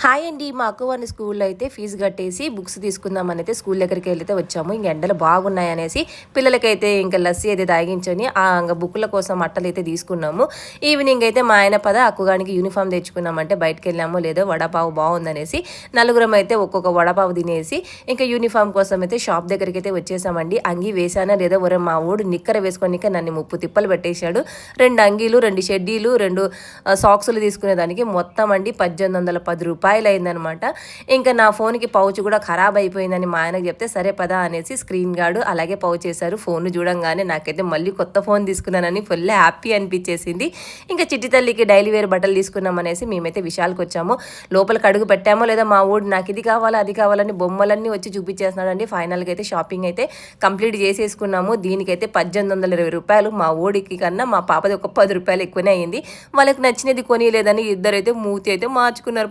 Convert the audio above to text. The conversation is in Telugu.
హాయ్ అండి. మా అక్క వాళ్ళ స్కూల్లో అయితే ఫీజు కట్టేసి బుక్స్ తీసుకుందామని అయితే స్కూల్ దగ్గరికి వెళ్తే వచ్చాము. ఇంక ఎండలు బాగున్నాయనేసి పిల్లలకైతే ఇంకా లస్సీ అయితే తాగించని ఇంకా బుక్కుల కోసం అట్టలు అయితే తీసుకున్నాము. ఈవినింగ్ అయితే మా ఆయన పద అక్కుగానికి యూనిఫామ్ తెచ్చుకున్నామంటే బయటకు వెళ్ళాము. లేదో వడపావు బాగుందనేసి నలుగురం అయితే ఒక్కొక్క వడపావు తినేసి ఇంకా యూనిఫామ్ కోసం అయితే షాప్ దగ్గరికి అయితే వచ్చేసామండి. అంగి వేసానా లేదో ఒరే మా ఊడు నిక్కర వేసుకొని నన్ను ముప్పు తిప్పలు పెట్టేశాడు. 2 అంగీలు, 2 షెడ్డీలు, 2 సాక్సులు తీసుకునేదానికి మొత్తం అండి 1810 రూపాయలు అయిందనమాట. ఇంకా నా ఫోన్కి పౌచ్ కూడా ఖరాబ్ అయిపోయిందని మా ఆయనకు చెప్తే సరే పదా అనేసి స్క్రీన్ గార్డు అలాగే పౌచ్ చేశారు. ఫోన్ చూడంగానే నాకైతే మళ్ళీ కొత్త ఫోన్ తీసుకున్నానని ఫుల్ హ్యాపీ అనిపించేసింది. ఇంకా చిట్టి తల్లికి డైలీ వేర్ బట్టలు తీసుకున్నాం అనేసి మేమైతే విశాల్కి వచ్చాము. లోపలికి అడుగు పెట్టామో లేదా మా ఊడు నాకు ఇది కావాలా అది కావాలని బొమ్మలన్నీ వచ్చి చూపించేస్తున్నాడండి. ఫైనల్గా అయితే షాపింగ్ అయితే కంప్లీట్ చేసేసుకున్నాము. దీనికైతే 1820 రూపాయలు మా ఊడికి కన్నా మా పాపది ఒక 10 రూపాయలు ఎక్కువనే అయింది. వాళ్ళకి నచ్చినది కొనిలేదని ఇద్దరైతే మూతి అయితే మార్చుకున్నారు.